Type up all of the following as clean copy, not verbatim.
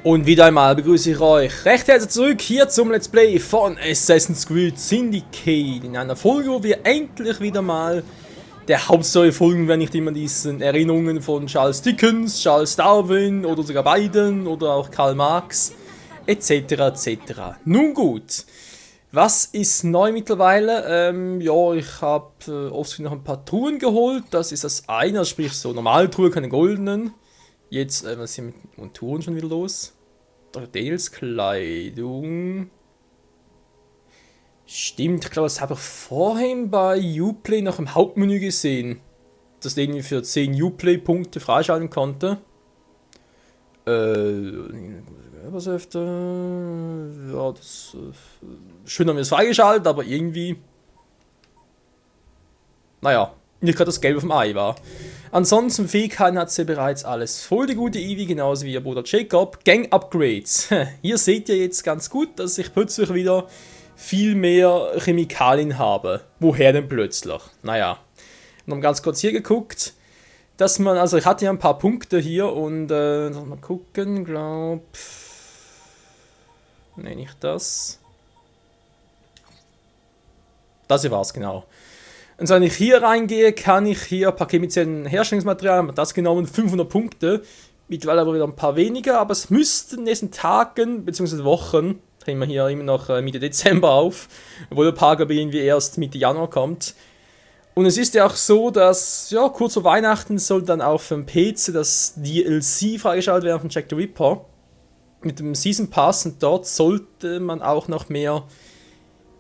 Und wieder einmal begrüße ich euch recht herzlich zurück hier zum Let's Play von Assassin's Creed Syndicate. In einer Folge, wo wir endlich wieder mal der Hauptstory folgen, wenn nicht immer diesen Erinnerungen von Charles Dickens, Charles Darwin oder sogar beiden oder auch Karl Marx etc. etc. Nun gut, was ist neu mittlerweile? Ja, ich habe oft noch ein paar Truhen geholt. Das ist das eine, sprich so normale Truhe, keine goldenen. Jetzt, was ist hier mit Monturen schon wieder los? Dales Kleidung. Stimmt, ich glaube, das habe ich vorhin bei Uplay noch im Hauptmenü gesehen. Dass der irgendwie für 10 Uplay-Punkte freischalten konnte. Was öfter? Ja, das. Schön haben wir es freigeschaltet, aber irgendwie. Naja, nicht gerade das Gelbe vom Ei war. Ansonsten, Fähigkeiten hat sie bereits alles voll, die gute Ivy, genauso wie ihr Bruder Jacob. Gang-Upgrades. Hier seht ihr jetzt ganz gut, dass ich plötzlich wieder viel mehr Chemikalien habe. Woher denn plötzlich? Naja, noch ganz kurz hier geguckt, dass man, also ich hatte ja ein paar Punkte hier und, mal gucken, ne, nicht das. Das hier war's, genau. Und wenn ich hier reingehe, kann ich hier ein paar chemischen Herstellungsmaterialien, das genommen, 500 Punkte. Mittlerweile aber wieder ein paar weniger, aber es müssten in den nächsten Tagen bzw. Wochen, drehen wir hier immer noch Mitte Dezember auf, obwohl der Park aber irgendwie erst Mitte Januar kommt. Und es ist ja auch so, dass, ja, kurz vor Weihnachten soll dann auch für den PC das DLC freigeschaltet werden von Jack the Ripper. Mit dem Season Pass, und dort sollte man auch noch mehr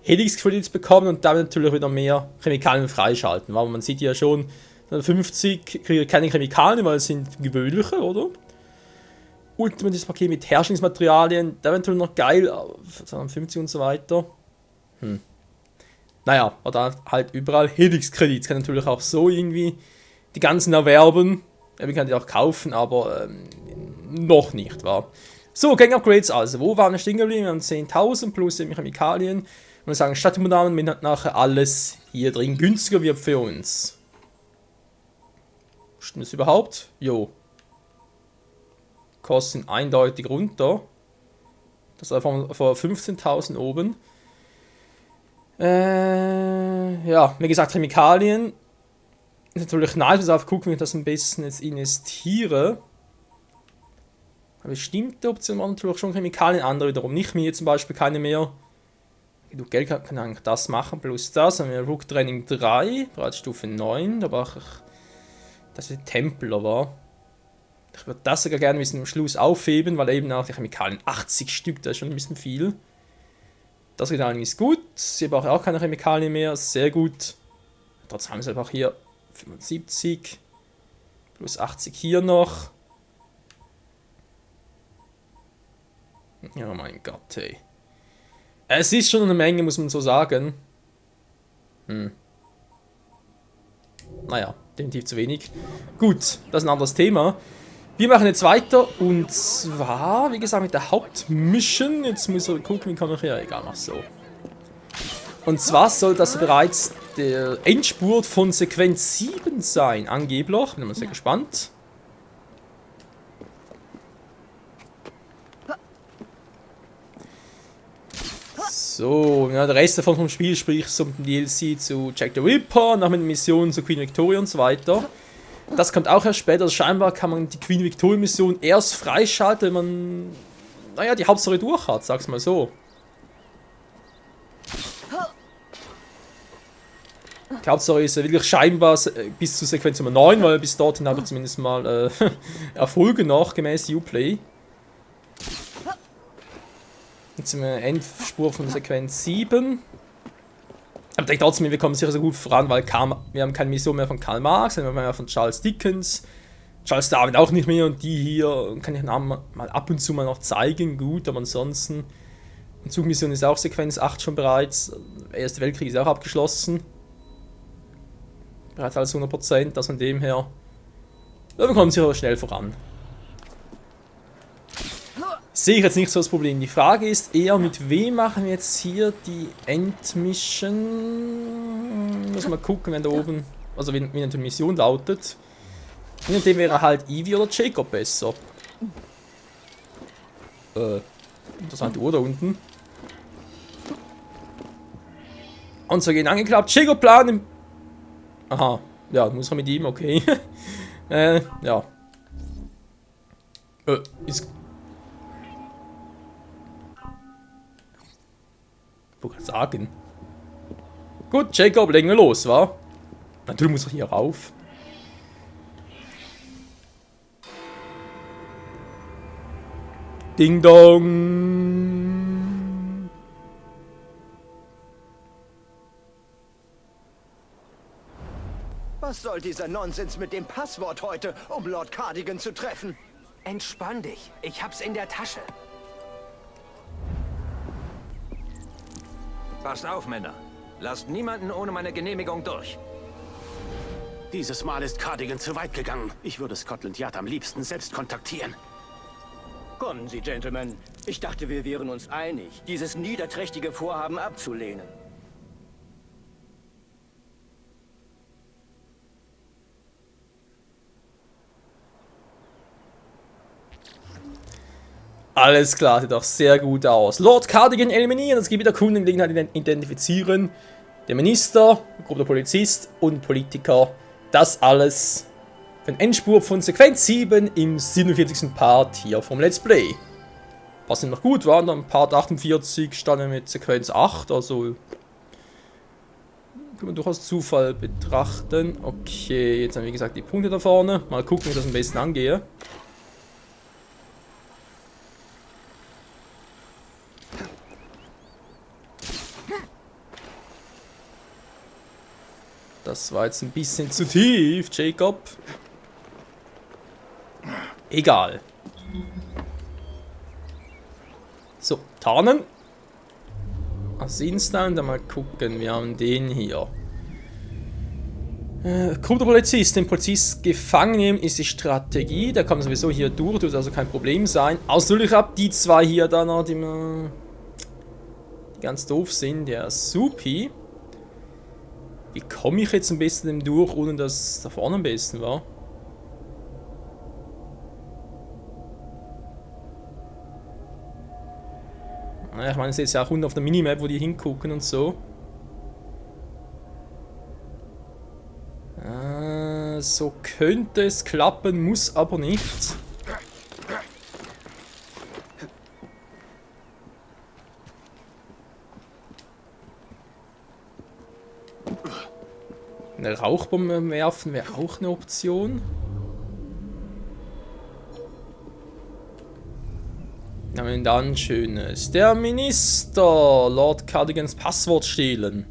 Helix-Credits bekommen und damit natürlich wieder mehr Chemikalien freischalten. Weil man sieht ja schon, 50 kriege ich keine Chemikalien, weil es sind gewöhnliche, oder? Ultimatives Paket mit Herstellungsmaterialien, da eventuell noch geil, 50 und so weiter. Naja, oder halt überall Helix-Credits. Kann natürlich auch so irgendwie die ganzen erwerben. Ja, wir können die auch kaufen, aber noch nicht, wa? So, Gang-Upgrades also. Wo waren wir stehen geblieben? Wir haben 10.000 plus Chemikalien. Und wir sagen, statt dem Namen wird nachher alles hier drin günstiger wird für uns. Stimmt das überhaupt? Jo. Kosten eindeutig runter. Das war von 15.000 oben. Ja, wie gesagt, Chemikalien. Ist natürlich nice, muss auch gucken, wenn ich das ein bisschen jetzt investiere. Aber bestimmte Optionen waren natürlich schon Chemikalien, andere wiederum nicht mehr, zum Beispiel keine mehr. Genug Geld kann ich eigentlich das machen, plus das. Dann haben wir Rook Training 3, bereits Stufe 9, da brauche ich, dass der Templer war. Ich würde das sogar gerne ein bisschen am Schluss aufheben, weil eben auch die Chemikalien 80 Stück, das ist schon ein bisschen viel. Das geht eigentlich gut, sie braucht auch keine Chemikalien mehr, sehr gut. Trotzdem haben sie einfach hier 75, plus 80 hier noch. Ja, mein Gott, hey. Es ist schon eine Menge, muss man so sagen. Naja, definitiv zu wenig. Gut, das ist ein anderes Thema. Wir machen jetzt weiter und zwar, wie gesagt, mit der Hauptmission. Jetzt muss ich gucken, wie kann ich hier, egal, mach so. Und zwar soll das bereits der Endspurt von Sequenz 7 sein, angeblich. Bin mal sehr gespannt. So, ja, der Rest davon vom Spiel, sprich so mit dem DLC zu Jack the Ripper, nach mit den Missionen zu Queen Victoria und so weiter. Das kommt auch erst später. Also scheinbar kann man die Queen Victoria Mission erst freischalten, wenn man, naja, die Hauptstory durch hat, sag's mal so. Die Hauptstory ist wirklich scheinbar bis zu Sequenz Nummer 9, weil bis dorthin habe ich zumindest mal Erfolge noch, gemäß Uplay. Jetzt sind wir Endspur von Sequenz 7. Aber ich denke trotzdem, wir kommen sicher so gut voran, weil wir haben keine Mission mehr von Karl Marx, sondern wir haben ja von Charles Dickens. Charles Darwin auch nicht mehr und die hier kann ich Namen mal ab und zu mal noch zeigen, gut, aber ansonsten. Die Zugmission ist auch Sequenz 8 schon bereits. Der Erste Weltkrieg ist auch abgeschlossen. Bereits alles 100%, also von dem her. Ja, wir kommen sicher schnell voran. Sehe ich jetzt nicht so das Problem. Die Frage ist eher, mit wem machen wir jetzt hier die Endmission? Muss mal gucken, wenn da oben, also wie die Mission lautet. Je nachdem wäre halt Ivy oder Jacob besser. interessante Uhr da unten. Unsere gehen angeklappt. Chico-Plan im... Aha. Ja, muss er mit ihm, okay. Ja. Ist... Ich wollte sagen. Gut, Jacob, legen wir los, wa? Natürlich muss er hier rauf. Ding Dong. Was soll dieser Nonsens mit dem Passwort heute, um Lord Cardigan zu treffen? Entspann dich. Ich hab's in der Tasche. Passt auf, Männer. Lasst niemanden ohne meine Genehmigung durch. Dieses Mal ist Cardigan zu weit gegangen. Ich würde Scotland Yard am liebsten selbst kontaktieren. Kommen Sie, Gentlemen. Ich dachte, wir wären uns einig, dieses niederträchtige Vorhaben abzulehnen. Alles klar, sieht doch sehr gut aus. Lord Cardigan eliminieren, das Gebiet der Kundengelegenheit identifizieren. Der Minister, Gruppe der Polizist und Politiker. Das alles für den Endspurt von Sequenz 7 im 47. Part hier vom Let's Play. Was sind noch gut waren, dann Part 48 standen mit Sequenz 8, also kann man durchaus Zufall betrachten. Okay, jetzt haben wir wie gesagt die Punkte da vorne. Mal gucken, wie ich das am besten angehe. Das war jetzt ein bisschen zu tief, Jacob. Egal. So, tarnen. Assinstein, dann mal gucken. Wir haben den hier. Kommt der Polizist. Den Polizist gefangen nehmen ist die Strategie. Der kann sowieso hier durch, wird also kein Problem sein. Außer natürlich ab die zwei hier dann noch, die ganz doof sind. Der Supi. Wie komme ich jetzt am besten durch, ohne dass da vorne am besten war? Naja, ich meine, es ist ja auch unten auf der Minimap, wo die hingucken und so. So könnte es klappen, muss aber nicht. Eine Rauchbombe werfen wäre auch eine Option. Na, wenn dann schönes. Der Minister, Lord Cardigans Passwort stehlen.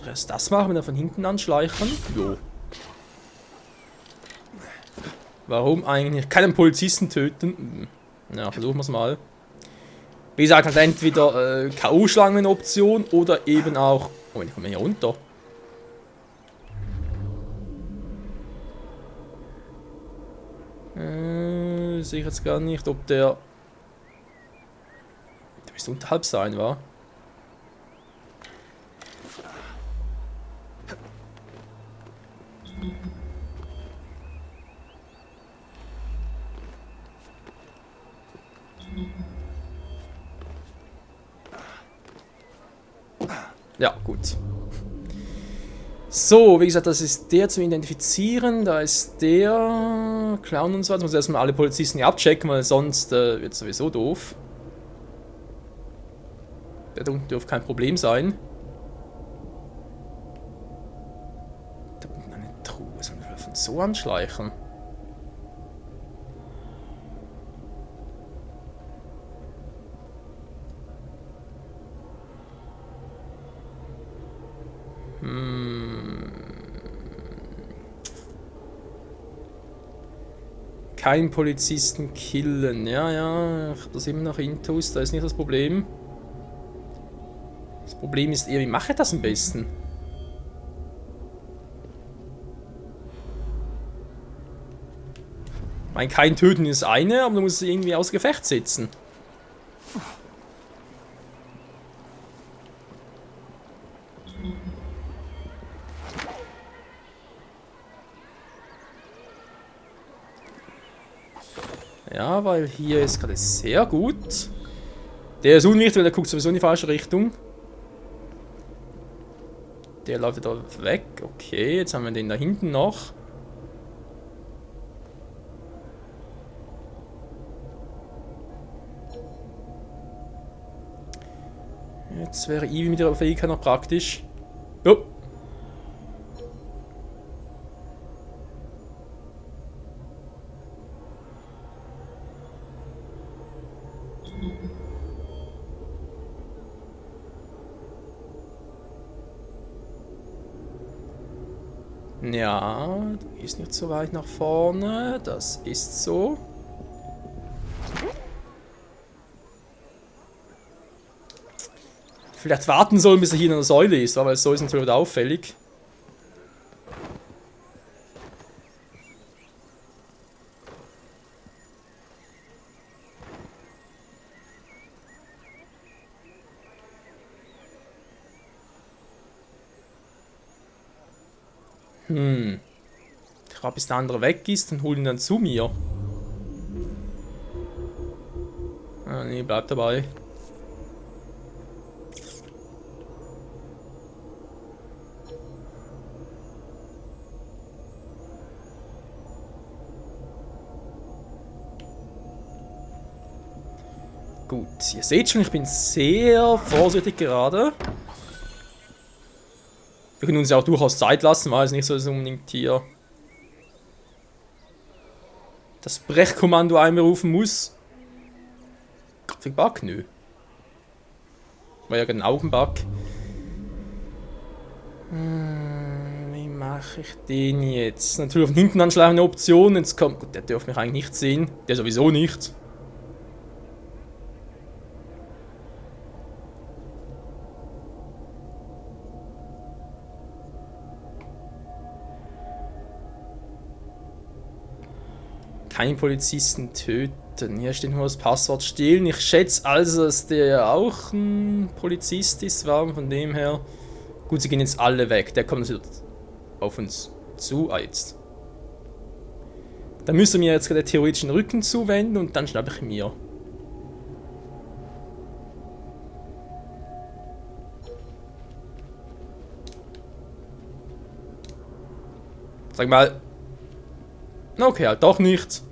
Erst das machen, wenn er von hinten anschleichen? Jo. Warum eigentlich keinen Polizisten töten? Ja, versuchen wir es mal. Wie gesagt, halt entweder K.O. schlagen eine Option oder eben auch... Oh, ich komme hier runter. Sehe ich jetzt gar nicht, ob der... Der müsste unterhalb sein, wa? Ja, gut. So, wie gesagt, das ist der zum Identifizieren. Da ist der Clown und so. Jetzt muss erstmal alle Polizisten hier abchecken, weil sonst wird es sowieso doof. Der da unten dürfte kein Problem sein. Da unten eine Truhe. Sollen wir von so anschleichen? Kein Polizisten killen. Ja, ja, ich habe das immer noch intus, da ist nicht das Problem. Das Problem ist eher, wie mache ich das am besten? Ich meine, kein Töten ist eine, aber du musst sie irgendwie aus Gefecht setzen. Ja, weil hier ist gerade sehr gut. Der ist unwichtig, weil der guckt sowieso in die falsche Richtung. Der läuft da weg. Okay, jetzt haben wir den da hinten noch. Jetzt wäre Ivy mit ihrer Fähigkeit noch praktisch. Jo. Ja, die ist nicht so weit nach vorne. Das ist so. Vielleicht warten sollen, bis er hier in der Säule ist, aber so ist natürlich wieder auffällig. Ich warte, bis der andere weg ist und hol ihn dann zu mir. Ah, nee, bleib dabei. Gut, ihr seht schon, ich bin sehr vorsichtig gerade. Wir können uns ja auch durchaus Zeit lassen, weil es nicht so, dass unbedingt hier das Brechkommando einberufen muss. Grafik-Bug? Nö. War ja genau ein Bug. Wie mache ich den jetzt? Natürlich von hinten anschlagen eine Option. Jetzt kommt. Gut, der dürfte mich eigentlich nicht sehen. Der sowieso nicht. Keinen Polizisten töten. Hier steht nur das Passwort stehlen. Ich schätze also, dass der auch ein Polizist ist, war von dem her. Gut, sie gehen jetzt alle weg. Der kommt jetzt auf uns zu. Ah, jetzt. Dann müsste mir jetzt gerade theoretisch den Rücken zuwenden und dann schnappe ich mir. Sag mal. Okay, halt doch nicht.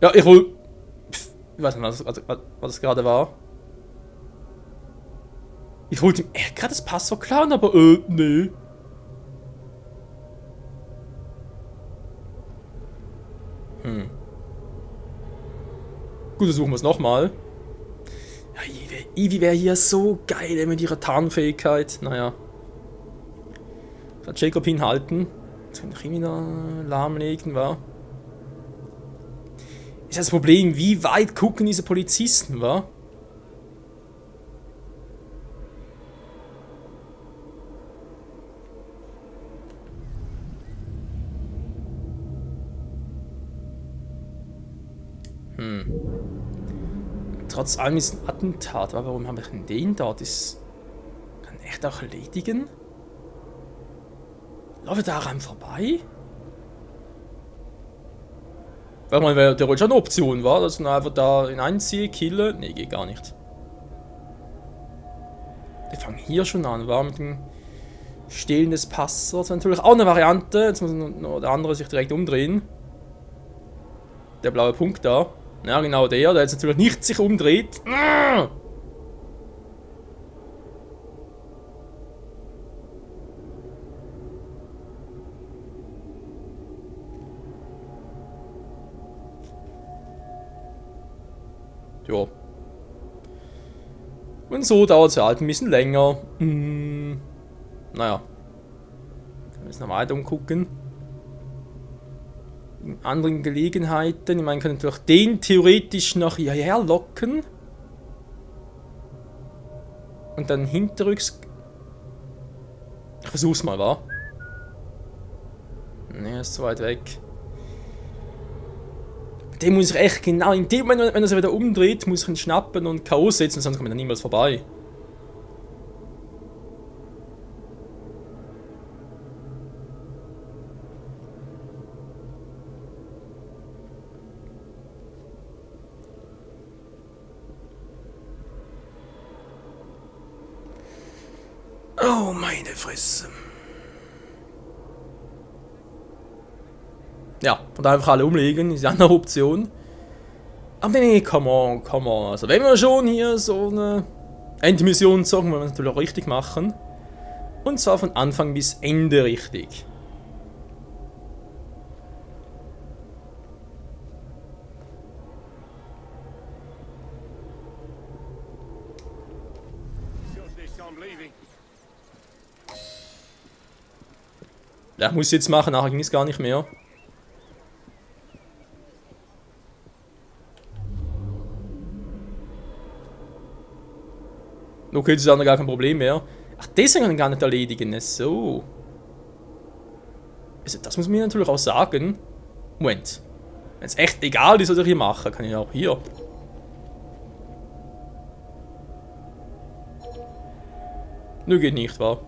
Ja, ich hol. Ich weiß nicht, was das gerade war. Ich wollte ihm echt gerade das Passwort klauen, aber nee. Gut, versuchen wir es nochmal. Ja, Ivy wäre hier so geil mit ihrer Tarnfähigkeit. Naja. Kann Jacob hinhalten. Jetzt kann ich ihn wieder lahmlegen, wa? Ist das Problem, wie weit gucken diese Polizisten, wa? Trotz allem ist ein Attentat, aber warum habe ich denn den dort? Das kann echt auch erledigen? Laufe daran vorbei? Weil man wäre theoretisch eine Option, war, dass man einfach da hineinziehe, kille. Nee, geht gar nicht. Wir fangen hier schon an, war mit dem Stehlen des Passworts. Natürlich auch eine Variante. Jetzt muss nur der andere sich direkt umdrehen. Der blaue Punkt da. Ja, genau der jetzt natürlich nicht sich umdreht. Ja. Und so dauert es halt ein bisschen länger. Naja. Können wir jetzt noch weiter umgucken. In anderen Gelegenheiten. Ich meine, können natürlich den theoretisch noch hierher locken. Und dann hinterrücks. Ich versuch's mal, wa? Ne, ist zu weit weg. Den muss ich echt genau, in dem Moment, wenn er sich wieder umdreht, muss ich ihn schnappen und K.O. setzen, sonst kommt er niemals vorbei. Oh, meine Fresse. Ja, und einfach alle umlegen, ist die andere Option. Aber nee, come on, come on. Also wenn wir schon hier so eine Endmission sagen, wollen wir es natürlich auch richtig machen. Und zwar von Anfang bis Ende richtig. Ja, muss ich jetzt machen, nachher ging es gar nicht mehr. Okay, das ist dann gar kein Problem mehr. Ach, deswegen kann ich gar nicht erledigen. So. Also, das muss man mir natürlich auch sagen. Moment. Wenn es echt egal ist, was ich hier mache, kann ich auch hier. Nö, geht nicht, wa?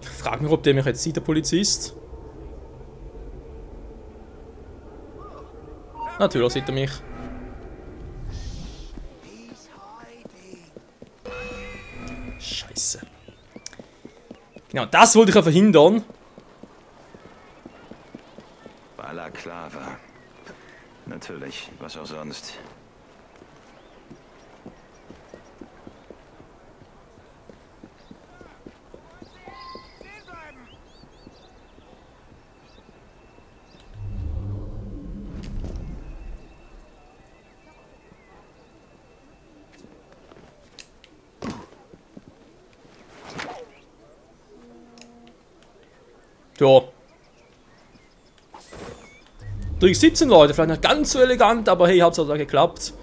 Ich frage mich, ob der mich jetzt sieht, der Polizist. Natürlich sieht er mich. Scheiße. Genau, das wollte ich ja verhindern. Balaklava. Natürlich, was auch sonst. Ja. Durch 17 Leute, vielleicht nicht ganz so elegant, aber hey, hat's auch geklappt.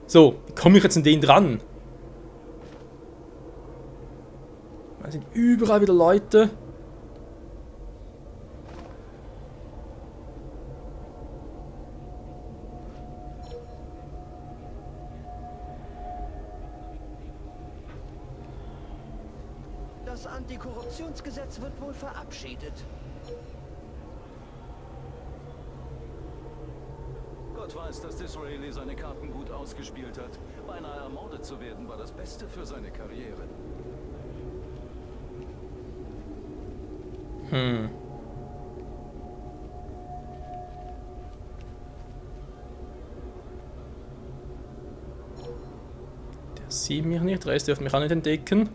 So, wie komme ich jetzt an den dran? Da sind überall wieder Leute. Das Antikorruptionsgesetz wird wohl verabschiedet. Gott weiß, dass Disraeli seine Karten gut ausgespielt hat. Beinahe ermordet zu werden, war das Beste für seine Karriere. Der sieht mich nicht, der Rest dürfte mich auch nicht entdecken.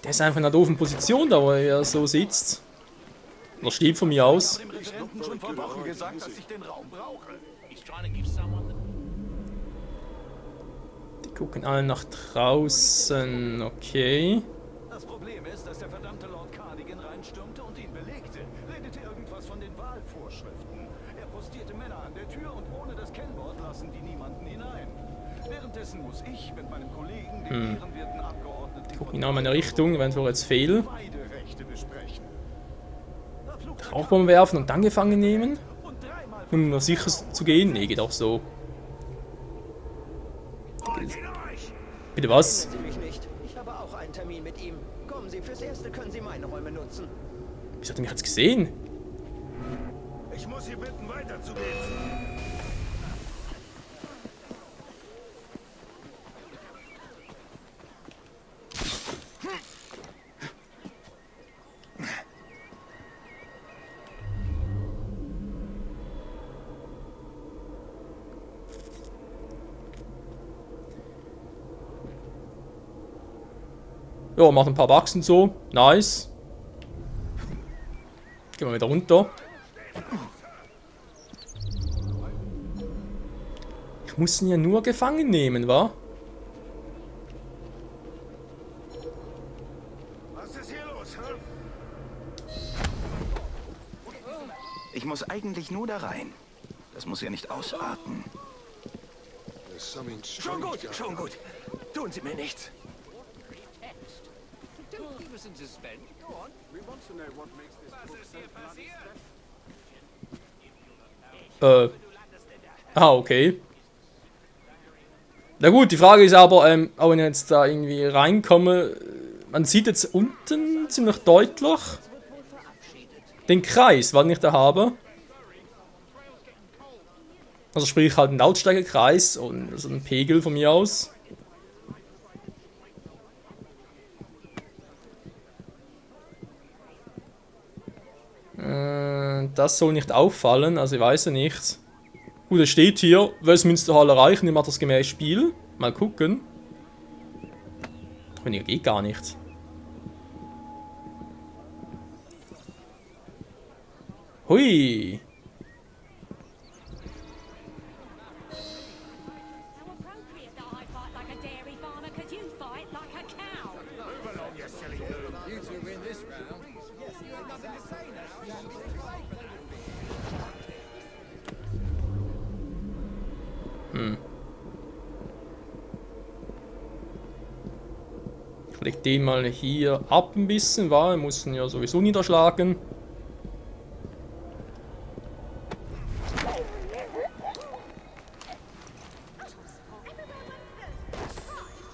Der ist einfach in einer doofen Position da, wo er so sitzt. Oder steht von mir aus. Dem Referenten schon vor Wochen gesagt, dass ich den Raum brauche. Die gucken alle nach draußen, okay. Das Problem ist, dass der verdammte Lord Cardigan reinstürmte und ihn belegte. Redete irgendwas von den Wahlvorschriften. Er postierte Männer an der Tür und ohne das Kennwort lassen die niemanden hinein. Währenddessen muss ich mit meinem Kollegen, den ehrenwerten Abgeordneten, Gucken in meine Richtung, eventuell jetzt fehl. Weiderechte besprechen. Rauchbomben werfen und dann gefangen nehmen? Um noch sicher zu gehen? Nee, geht auch so. Bitte was? Sie mich nicht. Ich habe auch einen Termin mit ihm. Kommen Sie, fürs Erste können Sie meine Räume nutzen. Wieso hat er mich jetzt gesehen? Ich muss Sie bitten, weiterzugehen. Ja, macht ein paar Bugs und so. Nice. Gehen wir wieder runter. Ich muss ihn ja nur gefangen nehmen, wa? Was ist hier los, hä? Ich muss eigentlich nur da rein. Das muss ja nicht ausarten. Schon gut, schon gut. Tun Sie mir nichts. Okay. Na gut, die Frage ist aber, auch wenn ich jetzt da irgendwie reinkomme, man sieht jetzt unten ziemlich deutlich. den Kreis, was ich da habe. Also sprich halt einen Lautstärkekreis und so einen Pegel von mir aus. Das soll nicht auffallen, also ich weiß ja nicht. Gut, es steht hier, Westminster erreichen, ich mache das gemäß Spiel. Mal gucken. Weniger geht gar nicht. Hui. Ich leg den mal hier ab ein bisschen, weil wir mussten ja sowieso niederschlagen.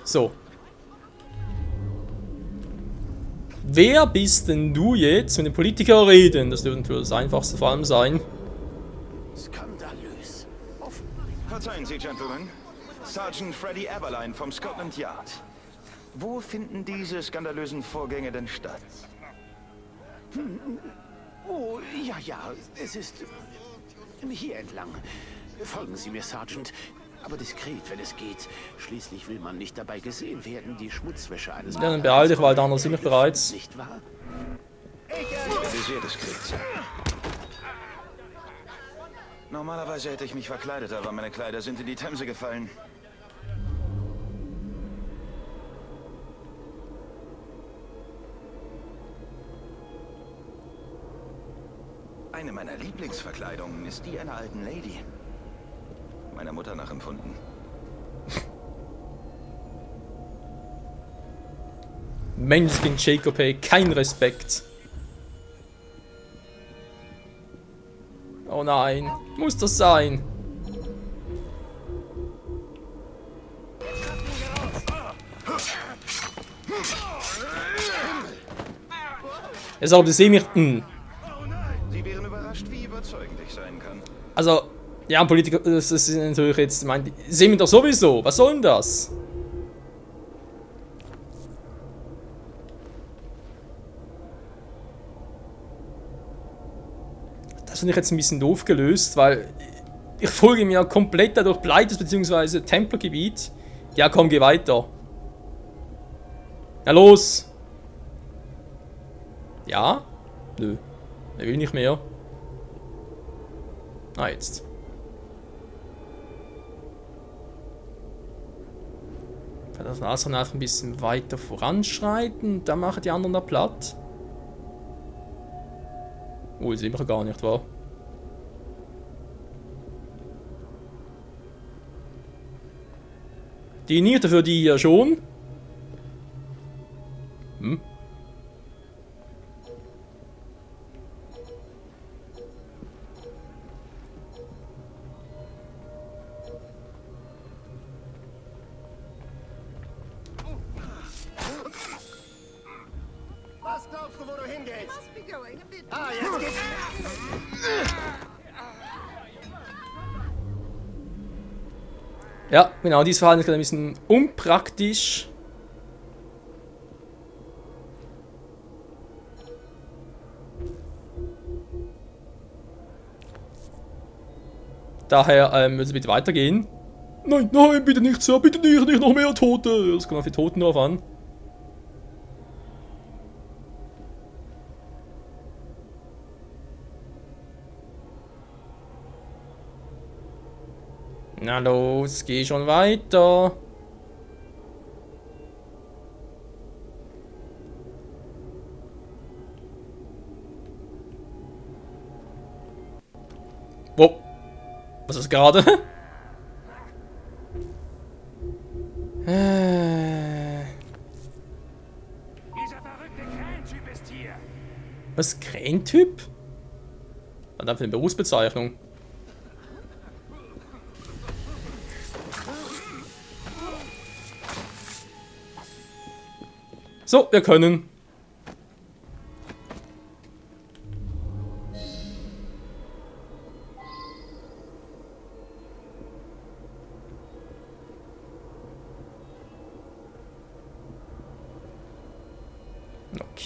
So. Wer bist denn du jetzt, wenn die Politiker reden? Das dürfte das Einfachste vor allem sein. Skandalös. Verzeihen Sie, Gentlemen. Sergeant Freddy Eberlein vom Scotland Yard. Wo finden diese skandalösen Vorgänge denn statt? Oh, ja, ja, es ist hier entlang. Folgen Sie mir, Sergeant. Aber diskret, wenn es geht. Schließlich will man nicht dabei gesehen werden, die Schmutzwäsche eines... Ja, dann beeil dich, weil der andere sind nicht bereits. Nicht wahr? Ich werde sehr diskret sein. Normalerweise hätte ich mich verkleidet, aber meine Kleider sind in die Themse gefallen. Eine meiner Lieblingsverkleidungen ist die einer alten Lady. Meiner Mutter nachempfunden. Menschkin Jacob, hey, kein Respekt. Oh nein, muss das sein? Jetzt aber das sehen wir. Sie wären überrascht, wie überzeugend ich sein kann. Also, ja, Politiker, das ist natürlich jetzt, ich meine, sehen wir doch sowieso. Was soll denn das? Das finde ich jetzt ein bisschen doof gelöst, weil ich folge mir komplett dadurch Bleites bzw. Templergebiet. Ja, komm, geh weiter. Na los! Ja? Nö. Er will nicht mehr. Ah, jetzt. Das Nasenach ein bisschen weiter voranschreiten, dann machen die anderen da platt. Oh, das sehen wir gar nicht, wahr? Die nicht, dafür die hier schon. Hm. Was glaubst du, wo du hingehst? Ah, jetzt geht's. Ja, genau, dieses Verhalten ist gerade ein bisschen unpraktisch. Daher würde es bitte weitergehen. Nein, nein, bitte nicht, Sir, bitte nicht noch mehr Tote. Das kommt auf die Toten drauf an. Na los, geh schon weiter. Wo? Was ist gerade? Dieser verrückte Krähentyp ist hier. Was? Krähentyp? Verdammt, für eine Berufsbezeichnung. So, wir können.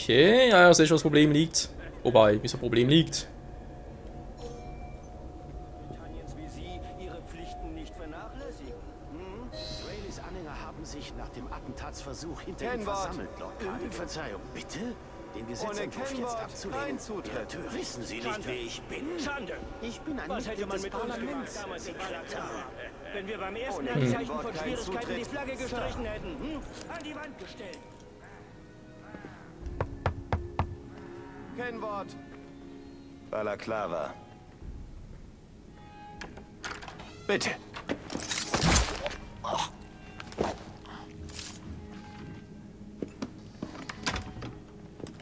Okay, ja, sehe schon, was das Problem liegt. Wobei, wie das Problem liegt. Britanniens wie Sie ihre Pflichten nicht vernachlässigen. Rayleys Anhänger haben sich nach dem Attentatsversuch hinter ihm Kenwort. versammelt, Lord Cardigan. Verzeihung, bitte? Den Gesetzentwurf jetzt Kennwort abzulehnen. kein Zutritt. Irrtür. Wissen Sie nicht, wer ich bin? Schande! Ich bin ein Was hätte Mitglied man des mit uns gemacht Parlaments. damals in Sekretär. Balaklar? Wenn wir beim ersten Ohne Anzeichen Kennwort von kein Schwierigkeiten die Zutritt. Flagge gestrichen hätten? An die Wand gestellt. Kennwort. Balaklava. Bitte.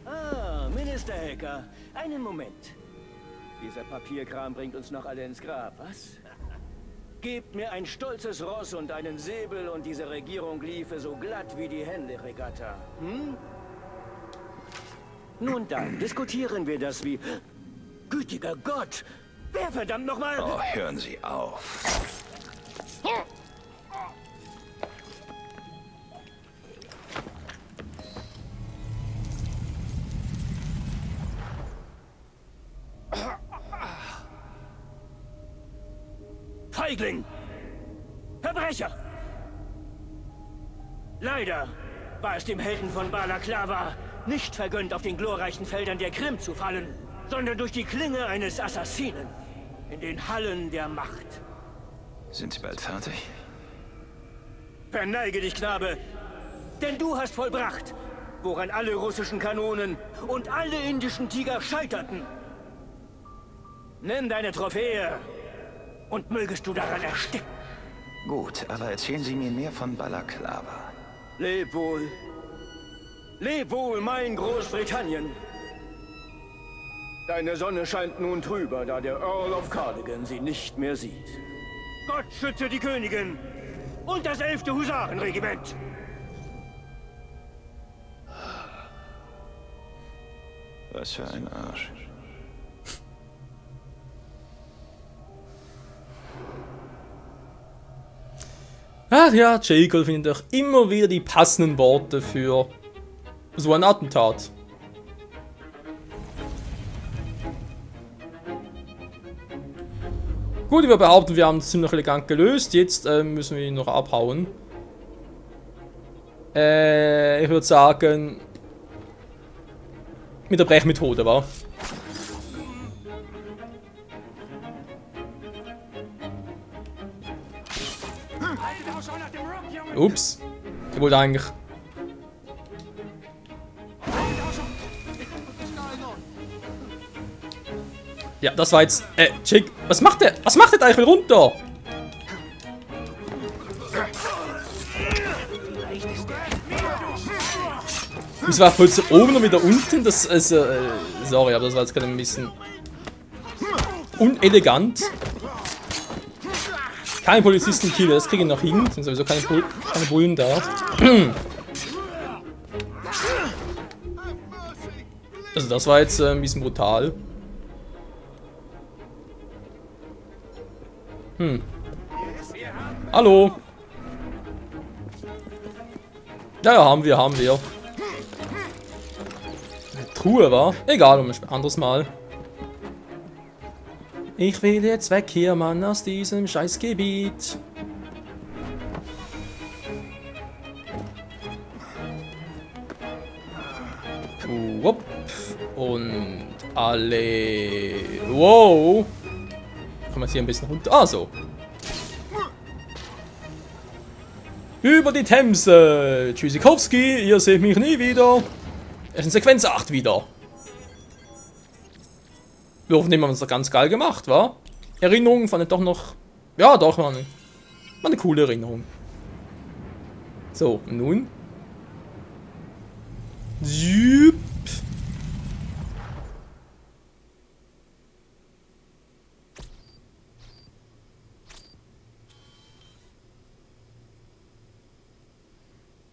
Ah, Minister Hacker. Einen Moment. Dieser Papierkram bringt uns noch alle ins Grab, was? Gebt mir ein stolzes Ross und einen Säbel und diese Regierung liefe so glatt wie die Händeregatta. Nun dann, diskutieren wir das wie... Gütiger Gott! Wer verdammt nochmal... Oh, hören Sie auf. Feigling! Verbrecher! Leider war es dem Helden von Balaklava nicht vergönnt, auf den glorreichen Feldern der Krim zu fallen, sondern durch die Klinge eines Assassinen in den Hallen der Macht. Sind Sie bald fertig? Verneige dich, Knabe, denn du hast vollbracht, woran alle russischen Kanonen und alle indischen Tiger scheiterten. Nimm deine Trophäe und mögest du daran ersticken. Gut, aber erzählen Sie mir mehr von Balaklava. Leb wohl. Leb wohl, mein Großbritannien. Deine Sonne scheint nun trüber, da der Earl of Cardigan sie nicht mehr sieht. Gott schütze die Königin und das 11. Husarenregiment. Was für ein Arsch. Ach ja, Jekyll findet doch immer wieder die passenden Worte für so ein Attentat. Gut, wir behaupten, wir haben es ziemlich elegant gelöst. Jetzt müssen wir ihn noch abhauen. Ich würde sagen, mit der Brechmethode, wa? Ups. Ich wollte eigentlich... Ja, das war jetzt... Jake, was macht der? Was macht der da? Ich will runter! Das war plötzlich oben und wieder unten. Das ist... sorry, aber das war jetzt gerade ein bisschen... unelegant. Kein Polizisten-Killer, das kriege ich noch hin. Sind sowieso keine Bullen da. Also das war jetzt ein bisschen brutal. Hallo. Ja, haben wir. Eine Truhe, war? Egal, ein anderes Mal. Ich will jetzt weg hier, Mann, aus diesem Scheißgebiet. Wupp. Und alle... Wow. Kommen wir jetzt hier ein bisschen runter. Ah, so. Über die Themse. Tschüssikowski, ihr seht mich nie wieder. Es ist in Sequenz 8 wieder. Wir hoffen, haben es doch ganz geil gemacht, wa? Erinnerung fand ich doch noch... Ja, doch, war eine coole Erinnerung. So, und nun? Züpp.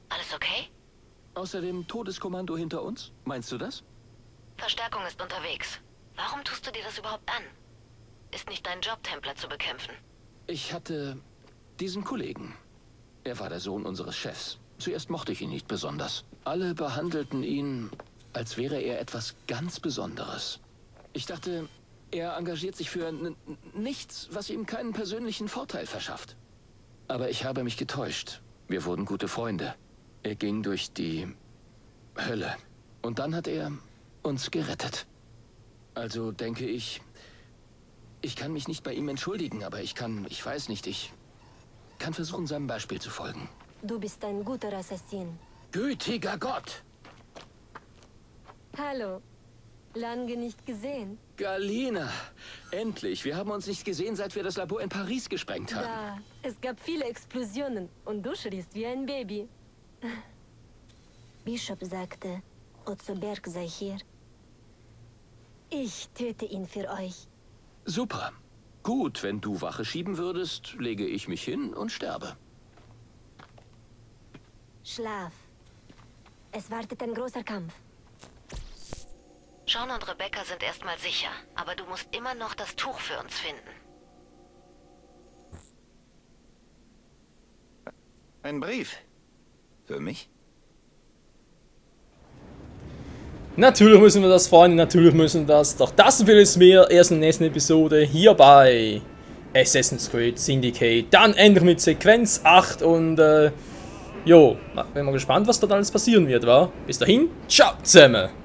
Alles okay? Außer dem Todeskommando hinter uns? Meinst du das? Verstärkung ist unterwegs. Warum tust du dir das überhaupt an? Ist nicht dein Job, Templer zu bekämpfen? Ich hatte diesen Kollegen. Er war der Sohn unseres Chefs. Zuerst mochte ich ihn nicht besonders. Alle behandelten ihn als wäre er etwas ganz Besonderes. Ich dachte, er engagiert sich für nichts, was ihm keinen persönlichen Vorteil verschafft. Aber ich habe mich getäuscht. Wir wurden gute Freunde. Er ging durch die Hölle. Und dann hat er uns gerettet. Also denke ich, ich kann mich nicht bei ihm entschuldigen, aber ich weiß nicht, ich kann versuchen, seinem Beispiel zu folgen. Du bist ein guter Assassin. Gütiger Gott! Hallo. Lange nicht gesehen. Galina! Endlich! Wir haben uns nicht gesehen, seit wir das Labor in Paris gesprengt haben. Ja, es gab viele Explosionen und du schriest wie ein Baby. Bishop sagte, Otto Berg sei hier. Ich töte ihn für euch. Super. Gut, wenn du Wache schieben würdest, lege ich mich hin und sterbe. Schlaf. Es wartet ein großer Kampf. Sean und Rebecca sind erstmal sicher, aber du musst immer noch das Tuch für uns finden. Ein Brief. Für mich? Natürlich müssen wir das, Freunde, natürlich müssen wir das. Doch das und vieles mehr erst in der nächsten Episode hier bei Assassin's Creed Syndicate. Dann endlich mit Sequenz 8 und jo, bin mal gespannt, was dort alles passieren wird, wa? Bis dahin, ciao zusammen!